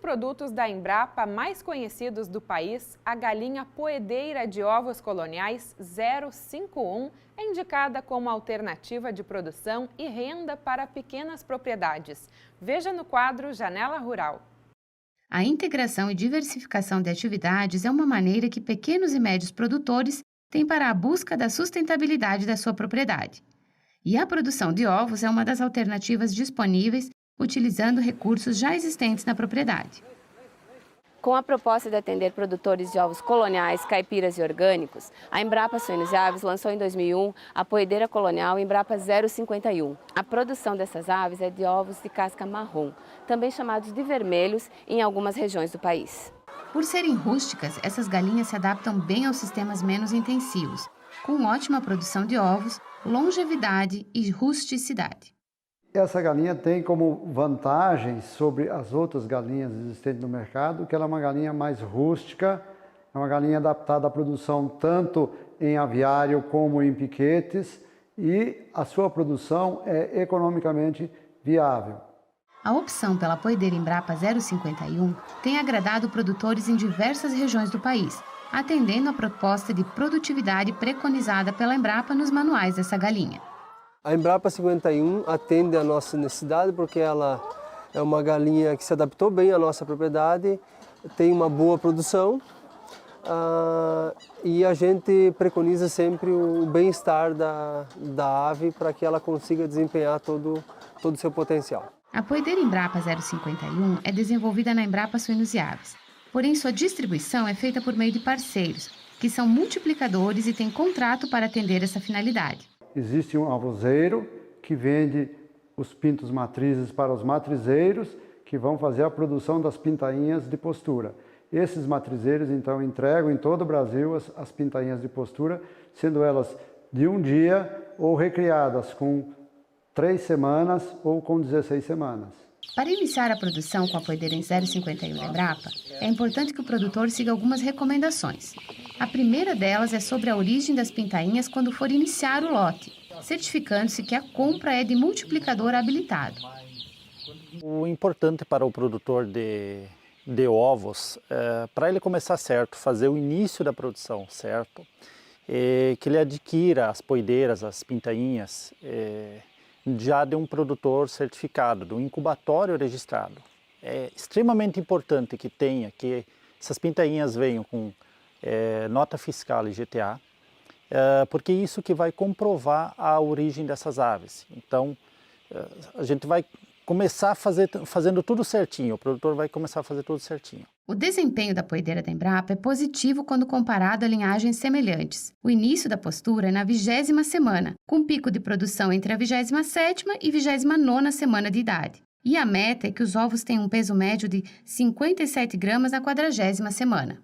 produtos da Embrapa mais conhecidos do país, a galinha poedeira de ovos coloniais 051 é indicada como alternativa de produção e renda para pequenas propriedades. Veja no quadro Janela Rural. A integração e diversificação de atividades é uma maneira que pequenos e médios produtores têm para a busca da sustentabilidade da sua propriedade. E a produção de ovos é uma das alternativas disponíveis utilizando recursos já existentes na propriedade. Com a proposta de atender produtores de ovos coloniais, caipiras e orgânicos, a Embrapa Suínos e Aves lançou em 2001 a poedeira colonial Embrapa 051. A produção dessas aves é de ovos de casca marrom, também chamados de vermelhos em algumas regiões do país. Por serem rústicas, essas galinhas se adaptam bem aos sistemas menos intensivos, com ótima produção de ovos, longevidade e rusticidade. Essa galinha tem como vantagem sobre as outras galinhas existentes no mercado que ela é uma galinha mais rústica, é uma galinha adaptada à produção tanto em aviário como em piquetes e a sua produção é economicamente viável. A opção pela poedeira Embrapa 051 tem agradado produtores em diversas regiões do país, atendendo à proposta de produtividade preconizada pela Embrapa nos manuais dessa galinha. A Embrapa 51 atende a nossa necessidade porque ela é uma galinha que se adaptou bem à nossa propriedade, tem uma boa produção e a gente preconiza sempre o bem-estar da ave para que ela consiga desempenhar todo o seu potencial. A poedeira Embrapa 051 é desenvolvida na Embrapa Suínos e Aves, porém sua distribuição é feita por meio de parceiros, que são multiplicadores e têm contrato para atender essa finalidade. Existe um avoseiro que vende os pintos matrizes para os matrizeiros que vão fazer a produção das pintainhas de postura. Esses matrizeiros então entregam em todo o Brasil as pintainhas de postura, sendo elas de um dia ou recriadas com 3 semanas ou com 16 semanas. Para iniciar a produção com a poedeira em 051 da Embrapa, é importante que o produtor siga algumas recomendações. A primeira delas é sobre a origem das pintainhas quando for iniciar o lote, certificando-se que a compra é de multiplicador habilitado. O importante para o produtor de ovos, para ele começar certo, fazer o início da produção certo, que ele adquira as poedeiras, as pintainhas, já de um produtor certificado, de um incubatório registrado. É extremamente importante que essas pintainhas venham com nota fiscal e GTA, porque é isso que vai comprovar a origem dessas aves. Então, a gente vai começar fazendo tudo certinho, o produtor vai começar a fazer tudo certinho. O desempenho da poedeira da Embrapa é positivo quando comparado a linhagens semelhantes. O início da postura é na 20ª semana, com pico de produção entre a 27ª e 29ª semana de idade. E a meta é que os ovos tenham um peso médio de 57 gramas na 40ª semana.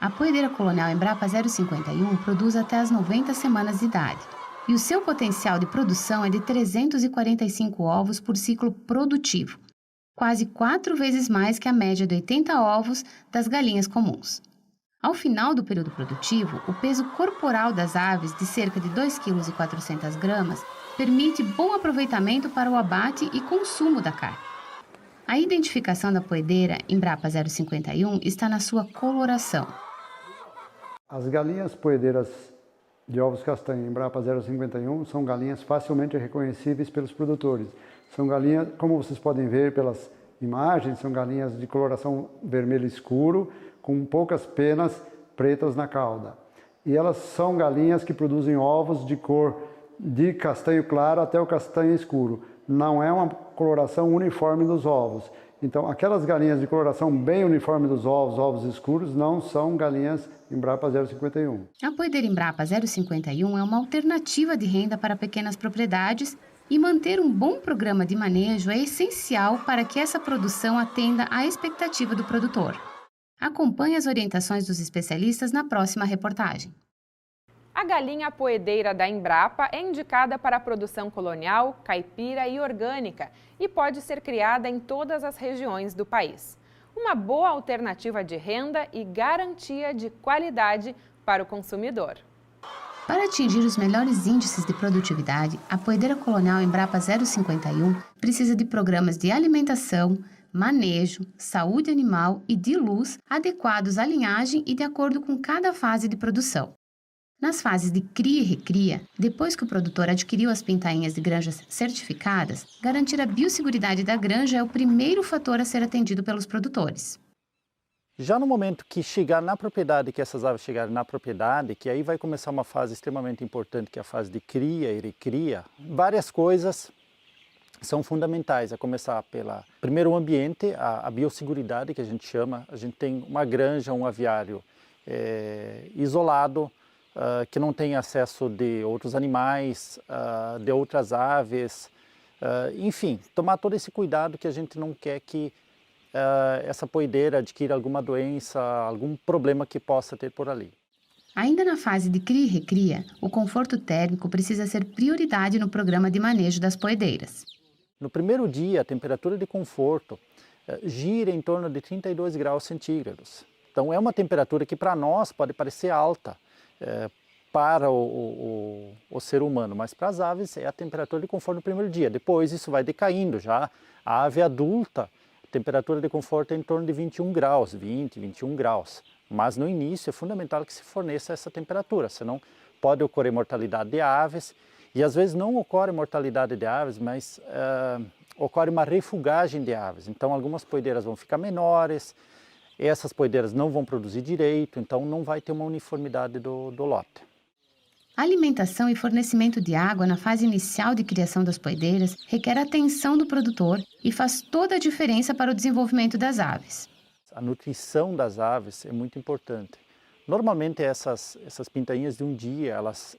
A poedeira colonial Embrapa 051 produz até as 90 semanas de idade. E o seu potencial de produção é de 345 ovos por ciclo produtivo, quase 4 vezes mais que a média de 80 ovos das galinhas comuns. Ao final do período produtivo, o peso corporal das aves, de cerca de 2,4 kg, permite bom aproveitamento para o abate e consumo da carne. A identificação da poedeira Embrapa 051 está na sua coloração. As galinhas poedeiras de ovos castanhos Embrapa 051 são galinhas facilmente reconhecíveis pelos produtores. São galinhas, como vocês podem ver pelas imagens, são galinhas de coloração vermelho escuro, com poucas penas pretas na cauda. E elas são galinhas que produzem ovos de cor de castanho claro até o castanho escuro. Não é uma coloração uniforme dos ovos. Então, aquelas galinhas de coloração bem uniforme dos ovos, ovos escuros, não são galinhas Embrapa 051. A poedeira Embrapa 051 é uma alternativa de renda para pequenas propriedades e manter um bom programa de manejo é essencial para que essa produção atenda à expectativa do produtor. Acompanhe as orientações dos especialistas na próxima reportagem. A galinha poedeira da Embrapa é indicada para a produção colonial, caipira e orgânica e pode ser criada em todas as regiões do país. Uma boa alternativa de renda e garantia de qualidade para o consumidor. Para atingir os melhores índices de produtividade, a poedeira colonial Embrapa 051 precisa de programas de alimentação, manejo, saúde animal e de luz adequados à linhagem e de acordo com cada fase de produção. Nas fases de cria e recria, depois que o produtor adquiriu as pintainhas de granjas certificadas, garantir a biosseguridade da granja é o primeiro fator a ser atendido pelos produtores. Já no momento que chegar na propriedade, que essas aves chegarem na propriedade, que aí vai começar uma fase extremamente importante, que é a fase de cria e recria, várias coisas são fundamentais, a começar pela, primeiro, o ambiente, a biosseguridade que a gente chama. A gente tem uma granja, um aviário isolado, que não tem acesso de outros animais, de outras aves, enfim, tomar todo esse cuidado que a gente não quer que essa poedeira adquira alguma doença, algum problema que possa ter por ali. Ainda na fase de cria e recria, o conforto térmico precisa ser prioridade no programa de manejo das poedeiras. No primeiro dia, a temperatura de conforto gira em torno de 32 graus centígrados. Então é uma temperatura que para nós pode parecer alta, para o ser humano, mas para as aves é a temperatura de conforto no primeiro dia. Depois isso vai decaindo, já a ave adulta, a temperatura de conforto é em torno de 21 graus, 20, 21 graus. Mas no início é fundamental que se forneça essa temperatura, senão pode ocorrer mortalidade de aves, e às vezes não ocorre mortalidade de aves, mas ocorre uma refugagem de aves. Então algumas poedeiras vão ficar menores, essas poedeiras não vão produzir direito, então não vai ter uma uniformidade do lote. A alimentação e fornecimento de água na fase inicial de criação das poedeiras requer atenção do produtor e faz toda a diferença para o desenvolvimento das aves. A nutrição das aves é muito importante. Normalmente essas pintainhas de um dia, elas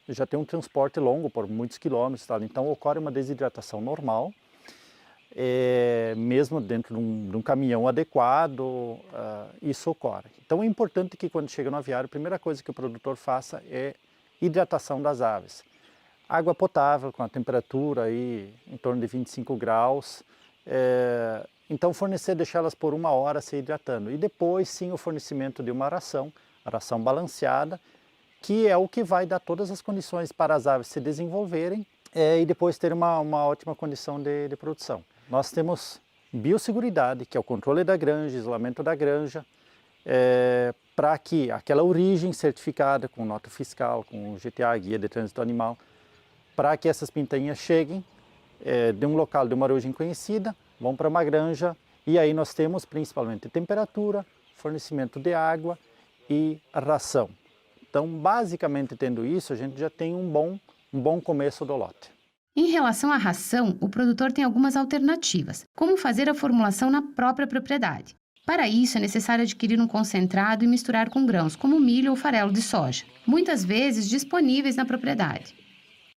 já têm um transporte longo por muitos quilômetros, tá? Então ocorre uma desidratação normal, mesmo dentro de um caminhão adequado, isso ocorre. Então é importante que quando chega no aviário, a primeira coisa que o produtor faça é hidratação das aves. Água potável com a temperatura aí em torno de 25 graus, então fornecer, deixá-las por 1 hora se hidratando. E depois sim o fornecimento de uma ração, a ração balanceada, que é o que vai dar todas as condições para as aves se desenvolverem e depois ter uma ótima condição de produção. Nós temos biosseguridade, que é o controle da granja, isolamento da granja, para que aquela origem certificada com nota fiscal, com GTA, Guia de Trânsito Animal, para que essas pintainhas cheguem de um local, de uma origem conhecida, vão para uma granja e aí nós temos principalmente temperatura, fornecimento de água e ração. Então, basicamente tendo isso, a gente já tem um bom começo do lote. Em relação à ração, o produtor tem algumas alternativas, como fazer a formulação na própria propriedade. Para isso, é necessário adquirir um concentrado e misturar com grãos, como milho ou farelo de soja, muitas vezes disponíveis na propriedade.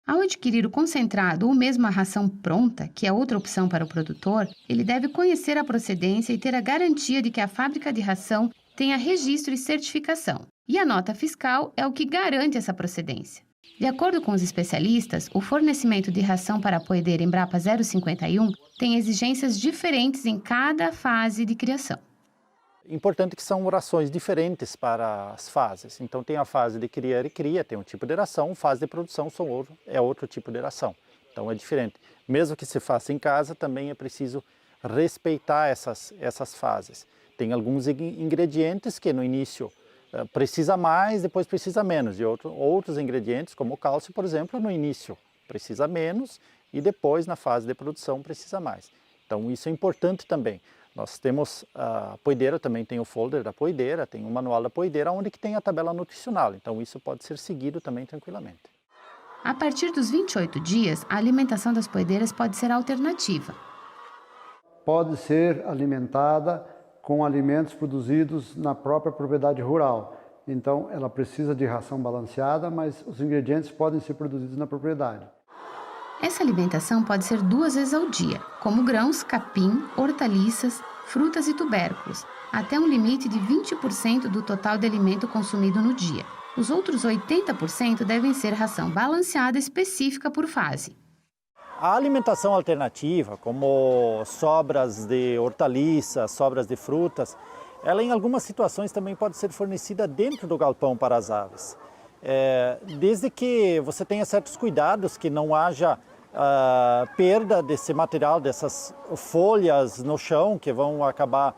Ao adquirir o concentrado ou mesmo a ração pronta, que é outra opção para o produtor, ele deve conhecer a procedência e ter a garantia de que a fábrica de ração tenha registro e certificação. E a nota fiscal é o que garante essa procedência. De acordo com os especialistas, o fornecimento de ração para a poedeira Embrapa 051 tem exigências diferentes em cada fase de criação. Importante que são rações diferentes para as fases. Então tem a fase de cria e cria, tem um tipo de ração, fase de produção é outro tipo de ração. Então é diferente. Mesmo que se faça em casa, também é preciso respeitar essas fases. Tem alguns ingredientes que no início precisa mais, depois precisa menos. E outros ingredientes, como o cálcio, por exemplo, no início precisa menos e depois na fase de produção precisa mais. Então isso é importante também. Nós temos a poedeira, também tem o folder da poedeira, tem o manual da poedeira, onde que tem a tabela nutricional. Então isso pode ser seguido também tranquilamente. A partir dos 28 dias, a alimentação das poedeiras pode ser alternativa. Pode ser alimentada com alimentos produzidos na própria propriedade rural. Então ela precisa de ração balanceada, mas os ingredientes podem ser produzidos na propriedade. Essa alimentação pode ser 2 vezes ao dia, como grãos, capim, hortaliças, frutas e tubérculos, até um limite de 20% do total de alimento consumido no dia. Os outros 80% devem ser ração balanceada específica por fase. A alimentação alternativa, como sobras de hortaliças, sobras de frutas, ela em algumas situações também pode ser fornecida dentro do galpão para as aves. Desde que você tenha certos cuidados, que não haja perda desse material, dessas folhas no chão que vão acabar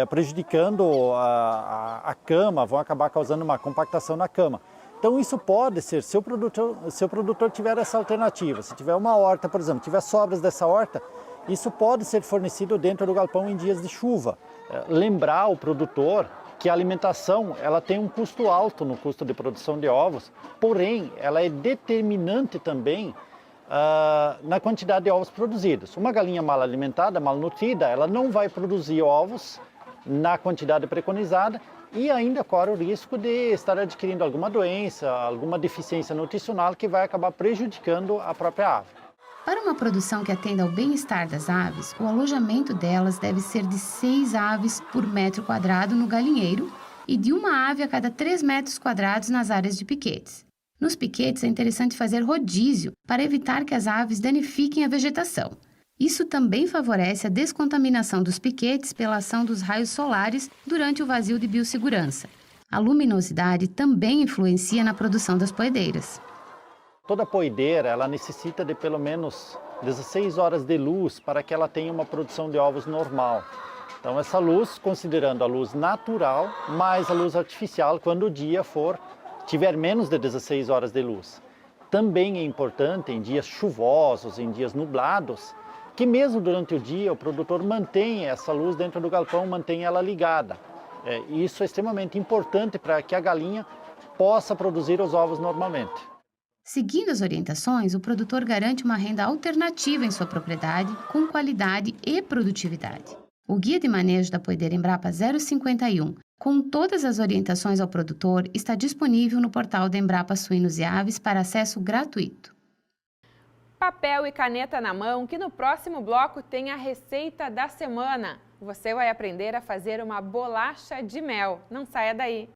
prejudicando a cama, vão acabar causando uma compactação na cama. Então isso pode ser, se o produtor tiver essa alternativa, se tiver uma horta, por exemplo, tiver sobras dessa horta, isso pode ser fornecido dentro do galpão em dias de chuva. Lembrar o produtor que a alimentação ela tem um custo alto no custo de produção de ovos, porém ela é determinante também na quantidade de ovos produzidos. Uma galinha mal alimentada, mal nutrida, ela não vai produzir ovos na quantidade preconizada e ainda corre o risco de estar adquirindo alguma doença, alguma deficiência nutricional que vai acabar prejudicando a própria ave. Para uma produção que atenda ao bem-estar das aves, o alojamento delas deve ser de 6 aves por metro quadrado no galinheiro e de uma ave a cada 3 metros quadrados nas áreas de piquetes. Nos piquetes é interessante fazer rodízio para evitar que as aves danifiquem a vegetação. Isso também favorece a descontaminação dos piquetes pela ação dos raios solares durante o vazio de biossegurança. A luminosidade também influencia na produção das poedeiras. Toda poedeira ela necessita de pelo menos 16 horas de luz para que ela tenha uma produção de ovos normal. Então essa luz, considerando a luz natural mais a luz artificial quando o dia tiver menos de 16 horas de luz. Também é importante em dias chuvosos, em dias nublados, que mesmo durante o dia o produtor mantenha essa luz dentro do galpão, mantenha ela ligada. Isso é extremamente importante para que a galinha possa produzir os ovos normalmente. Seguindo as orientações, o produtor garante uma renda alternativa em sua propriedade, com qualidade e produtividade. O Guia de Manejo da Poedeira Embrapa 051, com todas as orientações ao produtor, está disponível no portal da Embrapa Suínos e Aves para acesso gratuito. Papel e caneta na mão, que no próximo bloco tem a receita da semana. Você vai aprender a fazer uma bolacha de mel. Não saia daí!